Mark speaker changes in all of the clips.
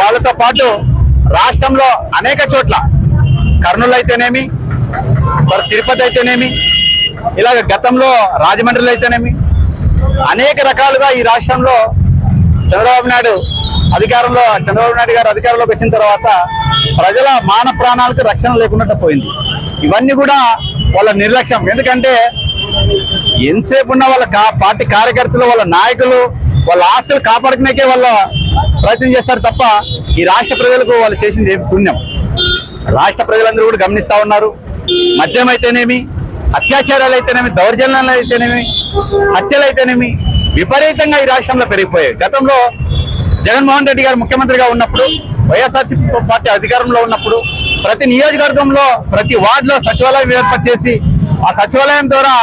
Speaker 1: వాళ్ళతో పాటు రాష్ట్రంలో అనేక చోట్ల కర్నూలు అయితేనేమి, తిరుపతి అయితేనేమి, ఇలాగ గతంలో రాజమండ్రిలో అయితేనేమి అనేక రకాలుగా ఈ రాష్ట్రంలో చంద్రబాబు నాయుడు గారు అధికారంలోకి వచ్చిన తర్వాత ప్రజల మాన ప్రాణాలకు రక్షణ లేకుండా పోయింది. ఇవన్నీ కూడా వాళ్ళ నిర్లక్ష్యం. ఎందుకంటే ఎంతసేపు ఉన్న వాళ్ళ పార్టీ కార్యకర్తలు, వాళ్ళ నాయకులు వాళ్ళ ఆస్తులు కాపాడుకునేకే వాళ్ళ ప్రయత్నం చేస్తారు తప్ప ఈ రాష్ట్ర ప్రజలకు వాళ్ళు చేసింది ఏమి శూన్యం. రాష్ట్ర ప్రజలందరూ కూడా గమనిస్తా ఉన్నారు. మద్యం అయితేనేమి, అత్యాచారాలు అయితేనేమి, దౌర్జన్యాలు అయితేనేమి, హత్యలు అయితేనేమి విపరీతంగా ఈ రాష్ట్రంలో పెరిగిపోయాయి. గతంలో జగన్మోహన్ రెడ్డి గారు ముఖ్యమంత్రిగా ఉన్నప్పుడు, వైఎస్ఆర్సీపీ పార్టీ అధికారంలో ఉన్నప్పుడు ప్రతి నియోజకవర్గంలో ప్రతి వార్డులో సచివాలయం ఏర్పాటు చేసి ఆ సచివాలయం ద్వారా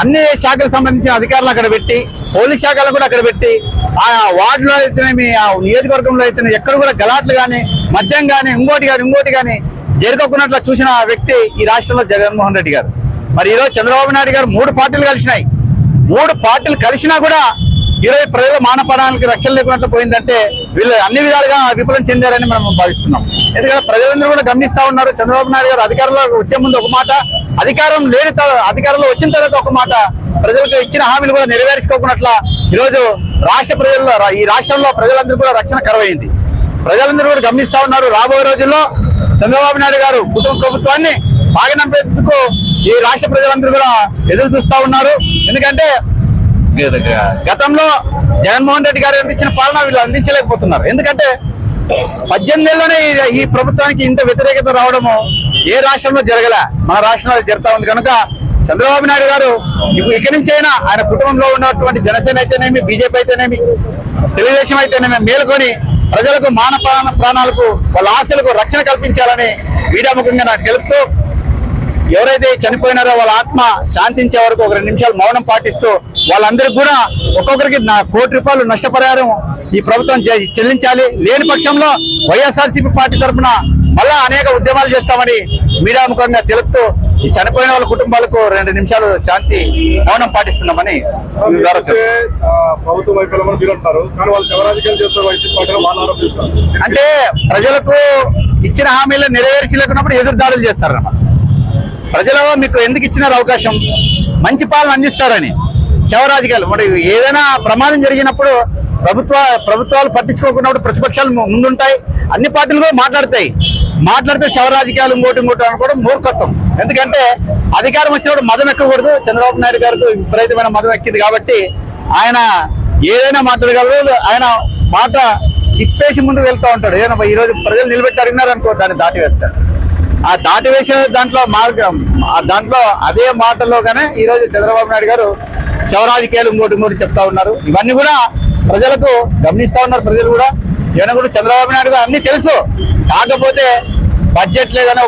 Speaker 1: అన్ని శాఖలకు సంబంధించిన అధికారులు అక్కడ పెట్టి, పోలీస్ శాఖలు కూడా అక్కడ పెట్టి, ఆ వార్డులో అయితేనేమి, ఆ నియోజకవర్గంలో అయితేనే ఎక్కడ కూడా గలాట్లు కానీ, మద్యం కానీ, ఇంకోటి కానీ జరగకున్నట్లు చూసిన వ్యక్తి ఈ రాష్ట్రంలో జగన్మోహన్ రెడ్డి గారు. మరి ఈరోజు చంద్రబాబు నాయుడు గారు 3 పార్టీలు కలిసినాయి. 3 పార్టీలు కలిసినా కూడా ఈరోజు ప్రజల మానపానానికి రక్షణ లేకున్నట్లు పోయిందంటే వీళ్ళు అన్ని విధాలుగా విఫలం చెందారని మనం భావిస్తున్నాం. ఎందుకంటే ప్రజలందరూ కూడా గమనిస్తా ఉన్నారు. చంద్రబాబు నాయుడు గారు అధికారంలో వచ్చే ముందు ఒక మాట, అధికారంలో వచ్చిన తర్వాత ఒక మాట, ప్రజలకు ఇచ్చిన హామీలు కూడా నెరవేర్చుకోకున్నట్ల ఈరోజు ఈ రాష్ట్రంలో ప్రజలందరూ కూడా రక్షణ కరువైంది. ప్రజలందరూ కూడా గమనిస్తా ఉన్నారు. రాబోయే రోజుల్లో చంద్రబాబు నాయుడు గారు ప్రభుత్వాన్ని సాగనంపేందుకు ఈ రాష్ట్ర ప్రజలందరూ కూడా ఎదురు చూస్తా ఉన్నారు. ఎందుకంటే గతంలో జగన్మోహన్ రెడ్డి గారు ఇచ్చిన పాలన వీళ్ళు అందించలేకపోతున్నారు. ఎందుకంటే 18 ఏళ్లనే ఈ ప్రభుత్వానికి ఇంత వ్యతిరేకత రావడము ఏ రాష్ట్రంలో జరగలే, మన రాష్ట్రంలో జరుగుతా ఉంది. కనుక చంద్రబాబు నాయుడు గారు ఇక్కడి నుంచైనా ఆయన కుటుంబంలో ఉన్నటువంటి జనసేన అయితేనేమి, బీజేపీ అయితేనేమి, తెలుగుదేశం అయితేనేమి మేలుకొని ప్రజలకు ప్రాణాలకు వాళ్ళ ఆశలకు రక్షణ కల్పించాలని వీడాముఖంగా నాకు తెలుపుతూ, ఎవరైతే చనిపోయినారో వాళ్ళ ఆత్మ శాంతించే వరకు ఒక 2 నిమిషాలు మౌనం పాటిస్తూ వాళ్ళందరికీ కూడా ఒక్కొక్కరికి ₹1 కోటి నష్టపరిహారం ఈ ప్రభుత్వం చెల్లించాలి. లేని పక్షంలో వైఎస్ఆర్సీపీ పార్టీ తరఫున మళ్ళా అనేక ఉద్యమాలు చేస్తామని మీడియాముఖంగా తెలుపుతూ ఈ చనిపోయిన వాళ్ళ కుటుంబాలకు 2 నిమిషాలు శాంతి మౌనం పాటిస్తున్నామని
Speaker 2: ప్రభుత్వం
Speaker 1: అంటే ప్రజలకు ఇచ్చిన హామీలు నెరవేర్చలేకున్నప్పుడు ఎదురుదాడులు చేస్తారన్నమాట. ప్రజలు మీకు ఎందుకు ఇచ్చినారు అవకాశం? మంచి పాలన అందిస్తారని. శవరాజకీయాలు మరి ఏదైనా ప్రమాదం జరిగినప్పుడు ప్రభుత్వాలు పట్టించుకోకున్నప్పుడు ప్రతిపక్షాలు ముందుంటాయి. అన్ని పార్టీలు కూడా మాట్లాడితే శవరాజకీయాలు ఇంకోటి అనుకోవడం మూర్ఖత్వం. ఎందుకంటే అధికారం వచ్చినప్పుడు మదం ఎక్కకూడదు. చంద్రబాబు నాయుడు గారికి విపరీతమైన మదం ఎక్కింది కాబట్టి ఆయన ఏదైనా మాట్లాడగలరు. ఆయన మాట తిప్పేసి ముందుకు వెళ్తూ ఉంటాడు. ఏదైనా ఈరోజు ప్రజలు నిలబెట్టి అడిగినారనుకో దాన్ని దాటి వేస్తాడు. ఆ దాటి వేసే దాంట్లో అదే మాటల్లోగానే ఈరోజు చంద్రబాబు నాయుడు గారు శవరాజకీయాలు ఇంకోటి చెప్తా ఉన్నారు. ఇవన్నీ కూడా ప్రజలకు గమనిస్తా ఉన్నారు. ప్రజలు కూడా చంద్రబాబు నాయుడు గారు అన్ని తెలుసు. కాకపోతే బడ్జెట్ లేదని